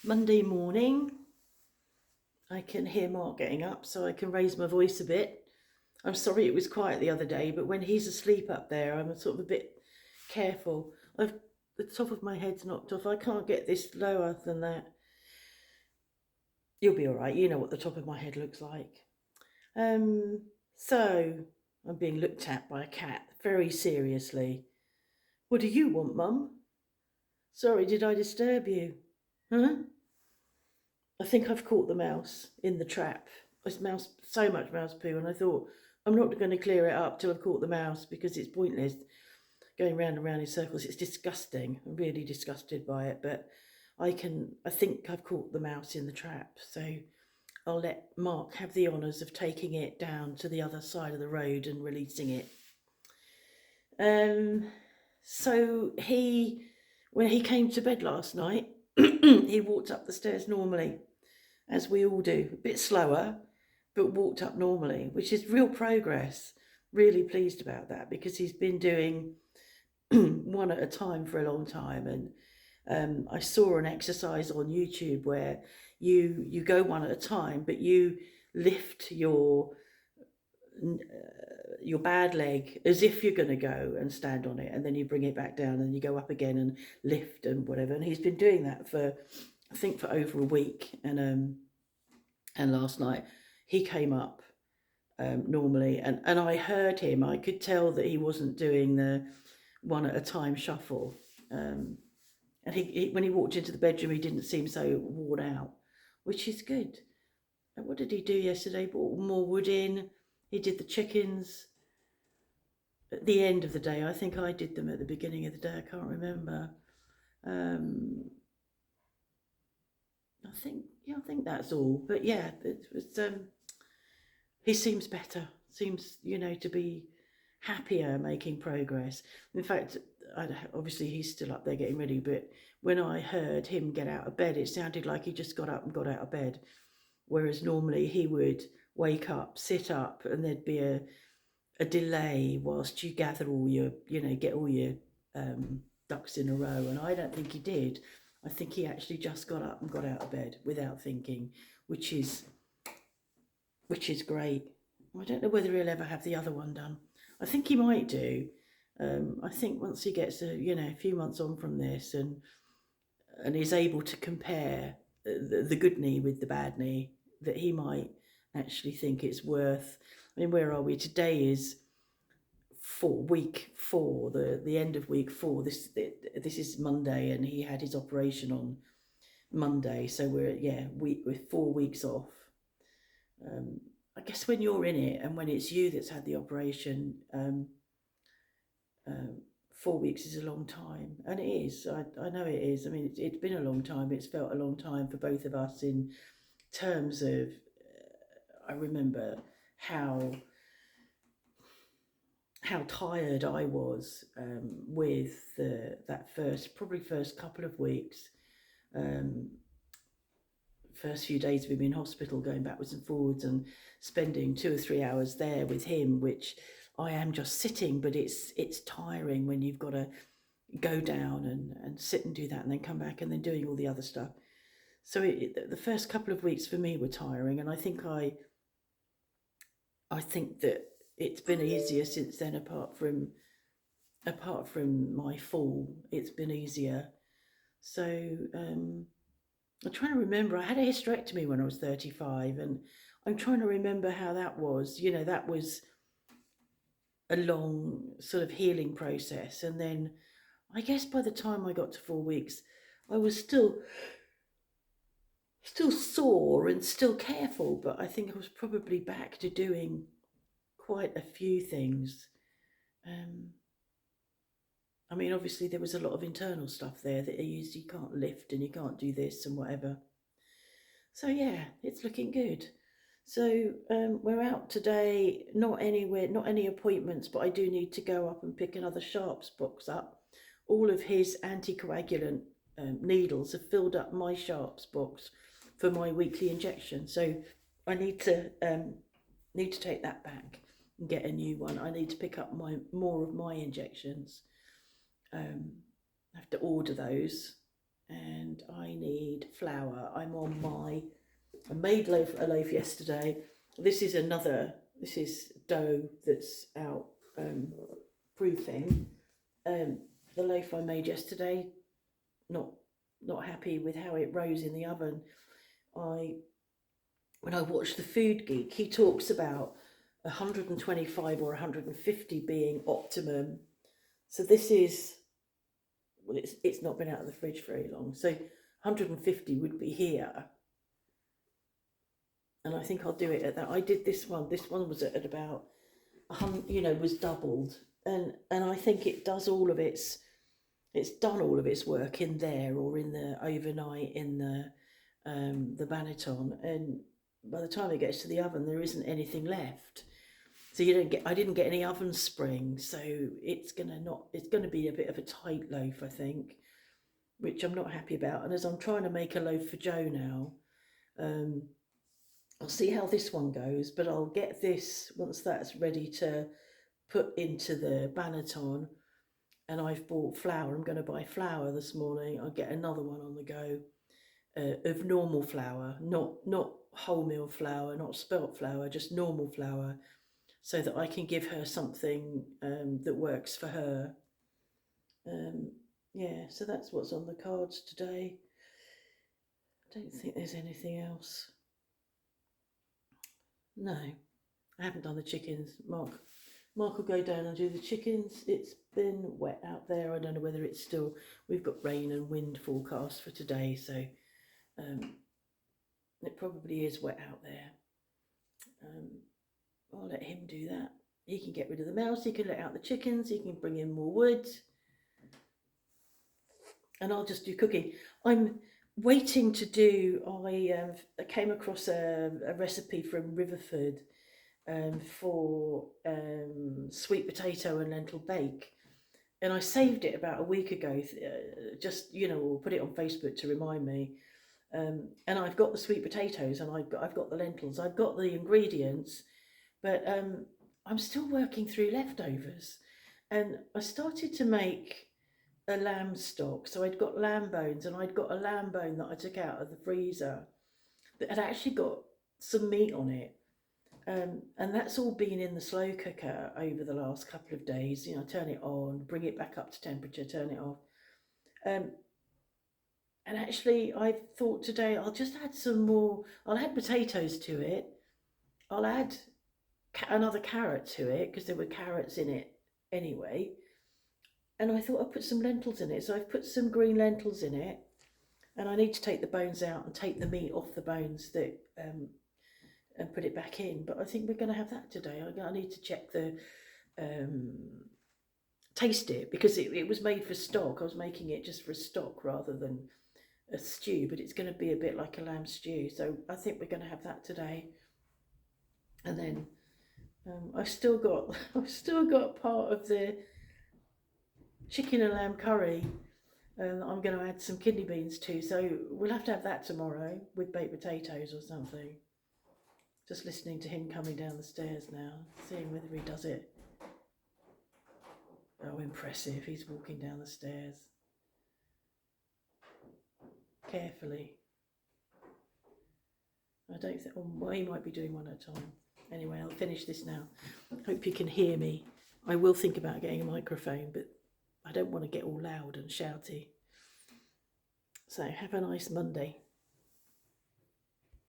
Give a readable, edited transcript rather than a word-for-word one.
Monday morning. I can hear Mark getting up, so I can raise my voice a bit. I'm sorry it was quiet the other day, but when he's asleep up there, I'm sort of a bit careful. The top of my head's knocked off. I can't get this lower than that. You'll be all right. You know what the top of my head looks like. So I'm being looked at by a cat very seriously. What do you want, Mum? Sorry, did I disturb you? Huh? I think I've caught the mouse in the trap. There's so much mouse poo, and I thought I'm not going to clear it up till I've caught the mouse because it's pointless going round and round in circles. It's disgusting. I'm really disgusted by it, but I think I've caught the mouse in the trap, so I'll let Mark have the honours of taking it down to the other side of the road and releasing it. So when he came to bed last night, he walked up the stairs normally, as we all do, a bit slower, but walked up normally, which is real progress. Really pleased about that because he's been doing one at a time for a long time. And I saw an exercise on YouTube where you go one at a time, but you lift your bad leg as if you're going to go and stand on it, and then you bring it back down and you go up again and lift and whatever. And he's been doing that for, I think, for over a week. And last night he came up normally, and I heard him. I could tell that he wasn't doing the one at a time shuffle. And he when he walked into the bedroom, he didn't seem so worn out, which is good. And what did he do yesterday? Brought more wood in. He did the chickens at the end of the day. I think I did them at the beginning of the day. I can't remember. I think that's all. But yeah, it was. He seems better. Seems to be happier, making progress. In fact, obviously he's still up there getting ready. But when I heard him get out of bed, it sounded like he just got up and got out of bed. Whereas normally he would wake up, sit up, and there'd be a delay whilst you gather all your, get all your ducks in a row. And I don't think he did. I think he actually just got up and got out of bed without thinking, which is great. I don't know whether he'll ever have the other one done. I think he might do. I think once he gets a few months on from this and is able to compare the good knee with the bad knee, that he might actually think it's worth. I mean, where are we? Today is week 4, the end of week 4. This is Monday, and he had his operation on Monday, so we're 4 weeks off. I guess when you're in it and when it's you that's had the operation, 4 weeks is a long time, and it is. I know it is. I mean, it's been a long time. It's felt a long time for both of us in terms of. I remember how tired I was with that first couple of weeks. First few days of him in hospital, going backwards and forwards and spending 2 or 3 hours there with him, which I am just sitting, but it's tiring when you've got to go down and sit and do that and then come back and then doing all the other stuff. So the first couple of weeks for me were tiring, and I think that it's been easier since then, apart from my fall, it's been easier. So I'm trying to remember. I had a hysterectomy when I was 35, and I'm trying to remember how that was. That was a long sort of healing process. And then I guess by the time I got to 4 weeks, I was still sore and still careful, but I think I was probably back to doing quite a few things. I mean, obviously there was a lot of internal stuff there that you can't lift and you can't do this and whatever. So yeah, it's looking good. So we're out today, not any appointments, but I do need to go up and pick another sharps box up. All of his anticoagulant needles have filled up my sharps box for my weekly injection. So I need to take that back and get a new one. I need to pick up more of my injections. I have to order those, and I need flour. I made a loaf yesterday. This is dough that's out proofing. The loaf I made yesterday, not happy with how it rose in the oven. When I watch the Food Geek, he talks about 125 or 150 being optimum. So this is, well, it's not been out of the fridge very long. So 150 would be here. And I think I'll do it at that. I did this one. This one was at about, was doubled. And I think it does it's done all of its work in there or in the overnight in the Banneton. And by the time it gets to the oven, there isn't anything left. So I didn't get any oven spring. So it's gonna be a bit of a tight loaf, I think, which I'm not happy about. And as I'm trying to make a loaf for Joe now, I'll see how this one goes, but I'll get this once that's ready to put into the Banneton. And I've bought flour. I'm going to buy flour this morning. I'll get another one on the go of normal flour, not wholemeal flour, not spelt flour, just normal flour, so that I can give her something that works for her. Yeah, so that's what's on the cards today. I don't think there's anything else. No, I haven't done the chickens. Mark will go down and do the chickens. It's been wet out there. I don't know whether it's still, we've got rain and wind forecast for today, so it probably is wet out there. I'll let him do that. He can get rid of the mouse, he can let out the chickens, he can bring in more wood, and I'll just do cooking. I'm waiting to do, I came across a recipe from Riverford for sweet potato and lentil bake, and I saved it about a week ago, just or put it on Facebook to remind me. And I've got the sweet potatoes and I've got the lentils, I've got the ingredients, but I'm still working through leftovers. And I started to make a lamb stock. So I'd got lamb bones, and I'd got a lamb bone that I took out of the freezer that had actually got some meat on it. And that's all been in the slow cooker over the last couple of days. Turn it on, bring it back up to temperature, turn it off. And actually, I thought today I'll just add some more. I'll add potatoes to it. I'll add another carrot to it because there were carrots in it anyway. And I thought I'd put some lentils in it. So I've put some green lentils in it. And I need to take the bones out and take the meat off the bones that and put it back in. But I think we're going to have that today. I need to check the taste it, because it was made for stock. I was making it just for stock rather than a stew, but it's going to be a bit like a lamb stew. So I think we're going to have that today. And then I've still got part of the chicken and lamb curry. I'm going to add some kidney beans too, so we'll have to have that tomorrow with baked potatoes or something. Just listening to him coming down the stairs now, seeing whether he does it. Oh, impressive, he's walking down the stairs. Carefully. I don't think, well, he might be doing one at a time. Anyway, I'll finish this now. Hope you can hear me. I will think about getting a microphone, but I don't want to get all loud and shouty. So have a nice Monday.